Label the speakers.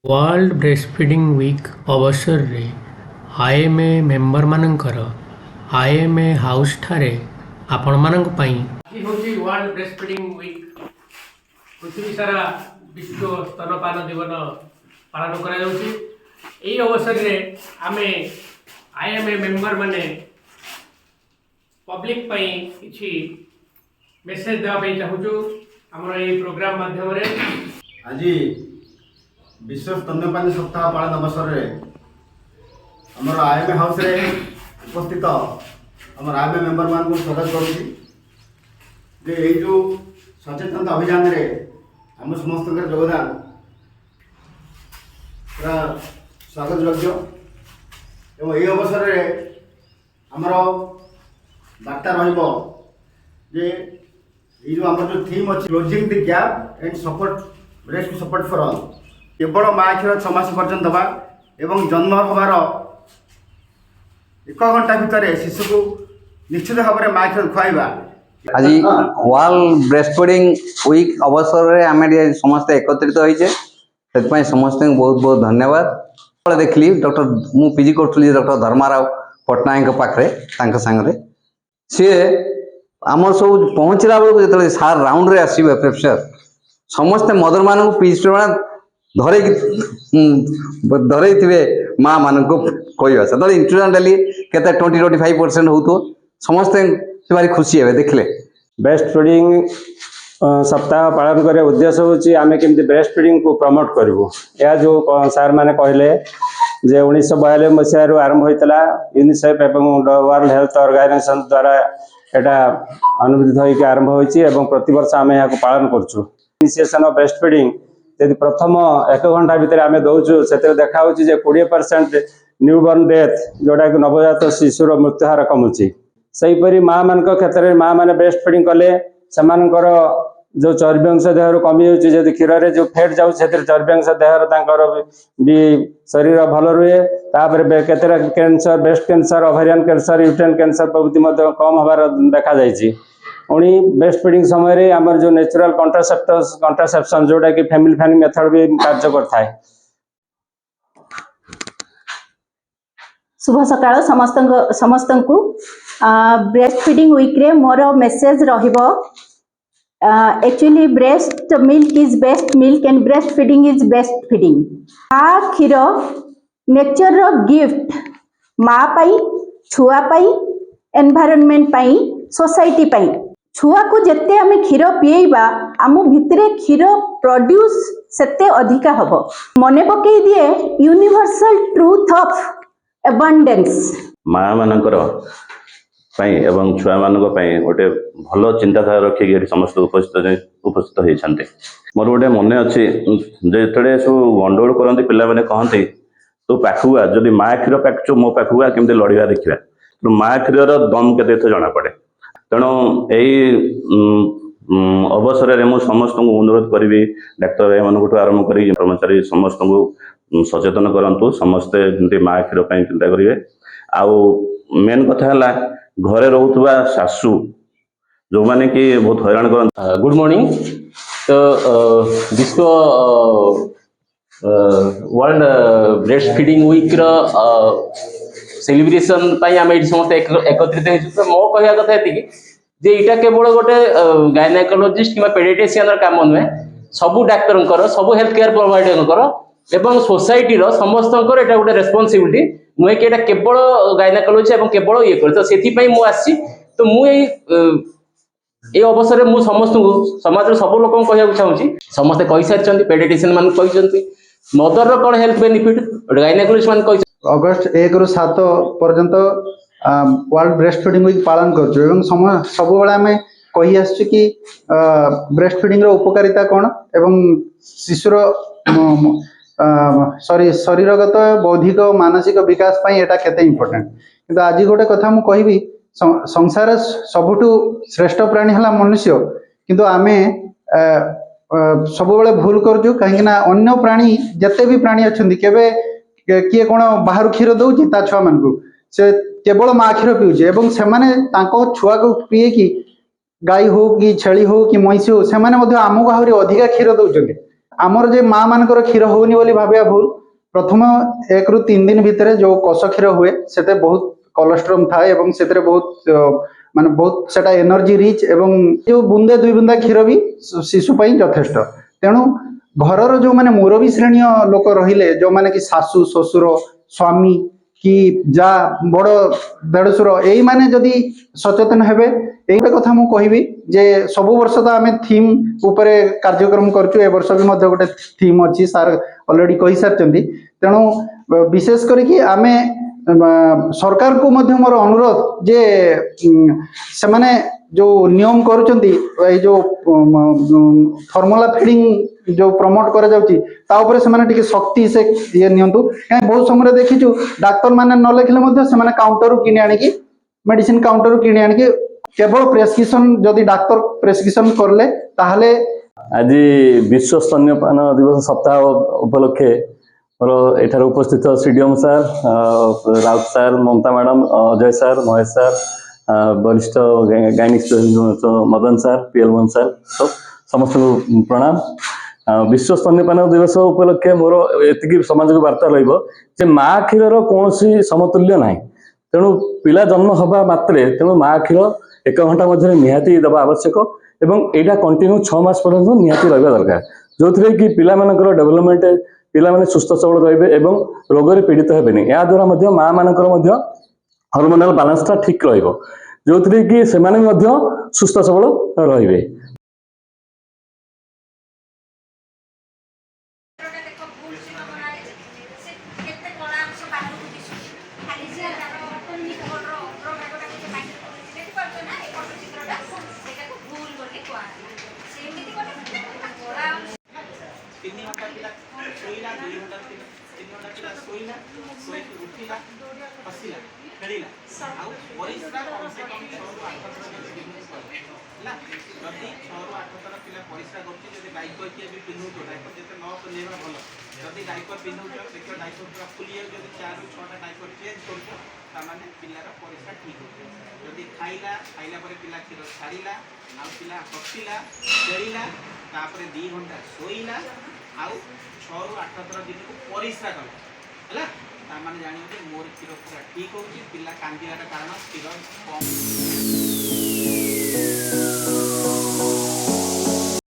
Speaker 1: World breastfeeding week अवसर रे IMA member मानकर आईएमए हाउस ठारे आपण मानक पई आज होची वर्ल्ड ब्रेस्टफीडिंग वीक पृथ्वी सारा विश्व स्तनपान दिवस पालन करा जाउची। एई अवसर रे आमे आईएमए मेंबर माने पब्लिक पई किछि मेसेज देवा पई चाहूछु। हमर एई प्रोग्राम माध्यम रे
Speaker 2: आज विश्व स्तन्यपान सप्ताह पालन अवसर में आमर आईएमए हाउस रे उपस्थित आमर आईएमए मेंबर मान को स्वागत करुँची जे यही जो सचेतनता अभियान रे आम समस्त योगदान पूरा स्वागत योग्य एवं यही अवसर में आमर बार्ता रहिबो जे ये जो आमर जो थीम अच्छी closing the gap and support breast support for all केवल माँ क्षीर 6 मास पर्यंत दबा एवं जन्म हबार 1 घंटा भितर शिशु को निश्चित भाव में माँ क्षीर खुआइबा।
Speaker 3: आज वर्ल्ड ब्रेस्टफीडिंग वीक अवसर में आम समस्त एकत्रित होइछे से समस्त बहुत बहुत धन्यवाद। देखली डॉक्टर मु पीजी करी डॉक्टर धर्माराव पट्टनायक पाखे सांगे सी आम सब पहुँचला बेलू जो सार राउंड रे आसवे प्रोफेसर समस्ते मदर मान पीज धरई थे माँ मान कहवा से इंटरनेटली केते 20-25% हो समस्ते भारी खुशी है देखले।
Speaker 4: ब्रेस्ट फीडिंग सप्ताह पालन करने उद्देश्य हूँ आम केमती ब्रेस्ट फीडिंग को प्रमोट करूँ। यह जो सार मैंने कहले जे 1992 मसीह आरंभ होता यूनिसेफ एवं वर्ल्ड हेल्थ ऑर्गेनाइजेशन द्वारा यहाँ अनुमोदित होकर आरंभ होती प्रति वर्ष आम यहाँ पालन करूँ। इनिशिएशन ऑफ ब्रेस्ट फीडिंग यदि प्रथम 1 घंटा भितर आम दौचु से देखा 20% न्यूबॉर्न डेथ जोटा कि नवजात शिशुर मृत्युहार कमुची। सहीपरी माँ मान क्षेत्र में माँ मैंने ब्रेस्ट फीडिंग कले से जो चर्बी अंश देह कमी जाऊँगी क्षीर में जो फैट जाऊँ चर्बी अंश देह भी शरीर भल रुहे केते cancer breast cancer ovarian cancer uterine cancer प्रभृति कम हबार देखा जाइए। पुणी ब्रेस्ट फीडिंग समय आमर जो नेचुरल कंट्रासेप्शन जोटा कि फैमिली प्लानिंग मेथड भी कार्य करता है।
Speaker 5: शुभ सकाळ समस्त को ब्रेस्ट फीडिंग वीक रे मोर मेसेज रहिबो actually breast milk is best milk and breast feeding is best feeding. माँ क्षीर नेचर रो गिफ्ट माँ पाई छुआ पाई एनवायरनमेंट पाई सोसाइटी पाई छुआ को जिते आम क्षीर पीएबा आम भितरे क्षीर प्रोड्यूस सेते अधिका हबो। मने पकई दिए यूनिवर्सल ट्रूथ ऑफ एबंडेंस।
Speaker 6: माँ मानकर एवं छुआ मान गोटे भल चिंताधारा रखिक समस्त उपस्थित होती। मोर गोटे मन अच्छी जो सब गंडगोल करती पे कहते तू पाखुआ जदि माँ क्षीर पाखु मो पाखुआ केमती लड़वा देखा तो माँ क्षीर दम के जना पड़े। तेणु यही अवसर में मुझे समस्त को अनुरोध करी डाक्तर एमठ आरंभ कर कर्मचारी समस्त को सचेतन करूँ समस्ते माँ क्षीर चिंता करेंगे। आउ मेन कथा है घरे रोकवा सासू जो माने कि बहुत हैरान कर।
Speaker 7: Good morning. तो विश्व world breast feeding week celebration आम ये समस्त एकत्रित हो। मो कह कथा ये यहाँ केवल गोटे गायनेकोलॉजिस्ट कि पेडियाट्रिशियन काम नुहे सबू डाक्तर सबू हेल्थ केयर प्रोवाइडर एवं सोसाइटी समस्त गोटे रेस्पॉन्सिबिलिटी नुहे कि केवल गायनेकोलॉजी और केवल ये कर तो से मुझे तो मुझे अवसर में समस्त समाज सब लोक कहना चाहूँगी समस्ते कही सारी पेडियाट्रिशियन मान कही मदर कौन हेल्थ बेनिफिट गायनेकोलॉजिस्ट मान कही।
Speaker 8: अगस्ट 1 ରୁ 7 पर्यंत वर्ल्ड ब्रेस्ट फीडिंग वीक पालन कर सब आम कही आस कि ब्रेस्ट फीडिंग उपकारिता कौन एवं शिशुर शरीरगत बौद्धिक मानसिक विकास यहाँ केते इम्पोर्टेंट। किंतु आज गोटे कथा मु कहि संसार सबुठु श्रेष्ठ प्राणी है मनुष्य किंतु आमे सब भूल करूँ कहीं अन्य प्राणी जिते भी प्राणी अच्छा केवे किए कौन बाहर क्षीर दौर ता छुआ मान से केवल माँ क्षीर पीऊे और से छुआ को पीए कि गाई हो कि छेली हो कि महिषी हो से आमको आहरी अधिका क्षीर दौरान आमर जे माँ मानकर क्षीर होनी बोली भाविया भूल प्रथम 1 ରୁ 3 दिन भितर जो कष क्षीर हुए से बहुत कोलेस्ट्रॉल थाए एवं से बहुत माने बहुत सेटा एनर्जी रिच एवं जो बुंदे 2 बुंदा क्षीर भी शिशु पई यथेष्ट तेणु घरर जो माने मुरबी श्रेणी लोक रहिले जो माने कि सासू ससुर स्वामी कि जा बड़ देढ़शुर यही माने जदि सचेतन हेबे एक कथा मु कहबी जे सबु वर्ष तो आमे थीम उपरे कार्यक्रम करछु ए वर्ष भी मध्य गोटे थीम अछि सर ऑलरेडी कहि सारचंदी तेणु विशेष करी कि आमे सरकार को मध्य मोर अनुरोध जे से माने जो नियम करूचंती ए जो फॉर्मूला फीडिंग जो प्रमोट करा जाउची ता ऊपर से माने टिके शक्ति से ये नियंतु काहे बहुत समय देखिछु डॉक्टर माने न लेखिले मध्य से माने काउंटर किने आनी की मेडिसिन काउंटर किने आनी की केवल प्रेस्क्रिप्शन जदि डॉक्टर प्रेस्क्रिप्शन करले ताहले
Speaker 9: आज विश्व स्तन्यपान दिवस सप्ताह उपलक्षे मोर एठार उपस्थित CDM sir Raut sir Mamata madam Ajay sir Mahesh sir वरिष्ठ gynaec Madan sir PL Mohan sir सब समस्त को प्रणाम। विश्व स्तन्यपान दिवस उपलक्षे मोर एतिकी समाज को वार्ता रहिबो जे माँ क्षीर कौन समतुल्य ना तेणु पिला जन्म हवा मात्रे तेणु माँ क्षीर 1 घंटा मध्य निहाती दबा आवश्यक एवं एटा कंटिन्यू 6 मास पर्यंत निहाती रहिबा दरकार जो कि पिला मानकर डेवलपमेंट पिला माने सुस्थ सबल रहिबे एवं रोग रे पीड़ित हेबेनी या द्वारा मध्य माँ मानकर मध्य हार्मोनल बैलेंस टा ठीक रहिबो जो कि से माने मध्य सुस्थ सबल रहिबे।
Speaker 10: जदि 6 ରୁ 8 ଥର ପିଲା ପରିସ୍ରା କରୁଛି ଯଦି ଡାଇପର କିଏ ବି ପିନ୍ଧୁଛ ଡାଇପର ଯେତେ ନ ପିନ୍ଧେଇବା ଭଲ ଯଦି ଡାଇପର ପିନ୍ଧୁଛ ଦେଖିବ ଡାଇପର ପୁରା ଫୁଲି ଯାଉଛି ଯଦି 4 ରୁ 6ଟା ଡାଇପର ଚେଞ୍ଜ କରୁଛ ତାମାନେ ପିଲାର ପରିସ୍ରା ଠିକ ହେଉଛି ଯଦି ଖାଇଲା ପରେ ପିଲା କ୍ଷୀର ଛାଡ଼ିଲା ଆଉ ପିଲା ହସିଲା ଖେଳିଲା ତାପରେ 2 ଘଣ୍ଟା ଶୋଇଲା ଆଉ 6 ରୁ 8 ଥର ଦିନକୁ ପରିସ୍ରା କଲା ହେଲା ତାମାନେ ଜାଣିବ ଯେ ମୋର କ୍ଷୀର ପୁରା ଠିକ ହେଉଛି ପିଲା କାନ୍ଦିବାର କାରଣ କ୍ଷୀର କମ୍